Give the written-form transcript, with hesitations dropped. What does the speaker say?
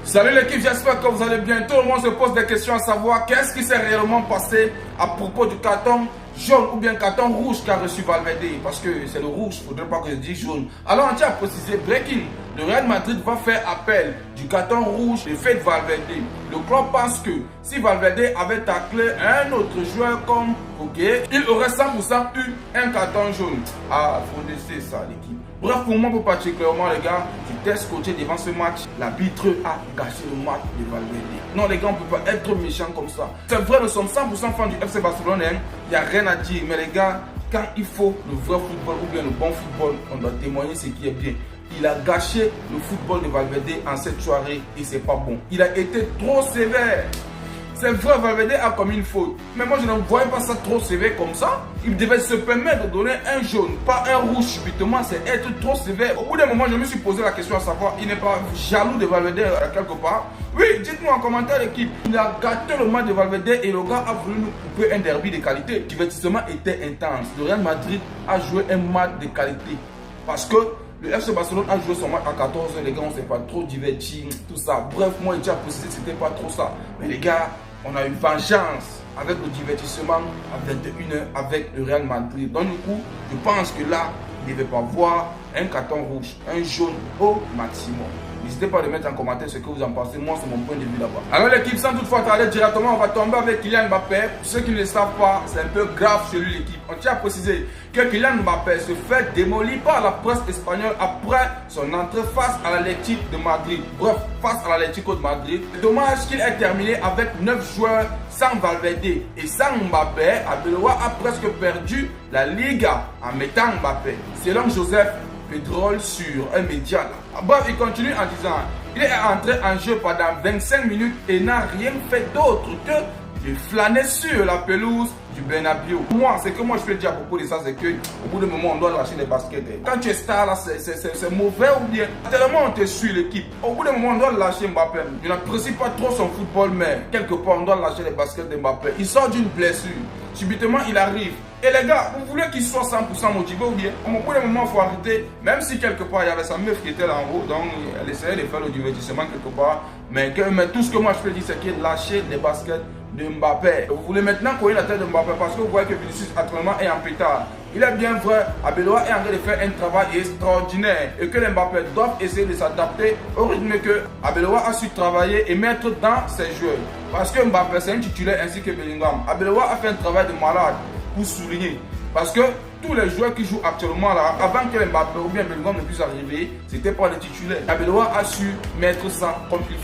Salut l'équipe, j'espère que vous allez bien. Tout le monde se pose des questions à savoir qu'est-ce qui s'est réellement passé à propos du carton jaune ou bien carton rouge qu'a reçu Valverde. Parce que c'est le rouge, il ne faudrait pas que je dise jaune. Alors on tient à préciser, breaking, le Real Madrid va faire appel du carton rouge de fait Valverde. Le club pense que si Valverde avait taclé un autre joueur comme Koke, il aurait 100% eu un carton jaune. Ah, il faut laisser ça l'équipe. Bref, pour moi, pour particulièrement les gars, j'étais scotché devant ce match. L'arbitre a gâché le match de Valverde. Non les gars, on ne peut pas être méchant comme ça. C'est vrai, nous sommes 100% fans du FC Barcelone. Il n'y a rien à dire. Mais les gars, quand il faut le vrai football ou bien le bon football, on doit témoigner ce qui est bien. Il a gâché le football de Valverde en cette soirée et c'est pas bon. Il a été trop sévère. C'est vrai, Valverde a commis une faute. Mais moi, je ne voyais pas ça trop sévère comme ça. Il devait se permettre de donner un jaune, pas un rouge subitement. C'est être trop sévère. Au bout d'un moment, je me suis posé la question à savoir, il n'est pas jaloux de Valverde quelque part? Oui, dites-moi en commentaire l'équipe. Il a gâté le match de Valverde et le gars a voulu nous couper un derby de qualité. Le divertissement était intense. Le Real Madrid a joué un match de qualité. Parce que le FC Barcelone a joué son match à 14 h, les gars, on s'est pas trop diverti, tout ça. Bref, moi, j'ai déjà précisé que c'était pas trop ça. Mais les gars, on a eu vengeance avec le divertissement à 21 h avec le Real Madrid. Donc, du coup, je pense que là, il ne devait pas voir un carton rouge, un jaune au maximum. N'hésitez pas à le mettre en commentaire ce que vous en pensez. Moi, c'est mon point de vue là-bas. Alors, l'équipe, sans toutefois tarder directement, on va tomber avec Kylian Mbappé. Pour ceux qui ne le savent pas, c'est un peu grave chez lui, l'équipe. On tient à préciser que Kylian Mbappé se fait démolir par la presse espagnole après son entrée face à l'Atlético de Madrid. Bref, face à l'Atlético de Madrid. C'est dommage qu'il ait terminé avec 9 joueurs sans Valverde et sans Mbappé. Arbeloa a presque perdu la Liga en mettant Mbappé. Selon Joseph Pedrol sur un média là. Bref, il continue en disant, il est entré en jeu pendant 25 minutes et n'a rien fait d'autre que de flâner sur la pelouse du Bernabéu. Moi, ce que moi je peux dire à propos de ça, c'est que au bout d'un moment, on doit lâcher les baskets. Quand tu es star là, c'est mauvais ou bien tellement on te suit l'équipe. Au bout d'un moment, on doit lâcher Mbappé. Je n'apprécie pas trop son football, mais quelque part, on doit lâcher les baskets de Mbappé. Il sort d'une blessure. Subitement, il arrive. Et les gars, vous voulez qu'il soit 100% motivé ou bien? Au bout d'un moment, il faut arrêter. Même si quelque part, il y avait sa meuf qui était là en haut, donc elle essayait de faire le divertissement quelque part. Mais tout ce que moi je peux dire, c'est qu'il lâcher les baskets de Mbappé. Vous voulez maintenant courir la tête de Mbappé parce que vous voyez que Vinicius actuellement est en pétard. Il est bien vrai, Arbeloa est en train de faire un travail extraordinaire et que les Mbappé doivent essayer de s'adapter au rythme que Arbeloa a su travailler et mettre dans ses joueurs. Parce que Mbappé c'est un titulaire ainsi que Bellingham. Arbeloa a fait un travail de malade pour souligner. Parce que tous les joueurs qui jouent actuellement là, avant que Mbappé ou bien Bellingham ne puisse arriver, c'était pas les titulaires. Arbeloa a su mettre ça comme il faut.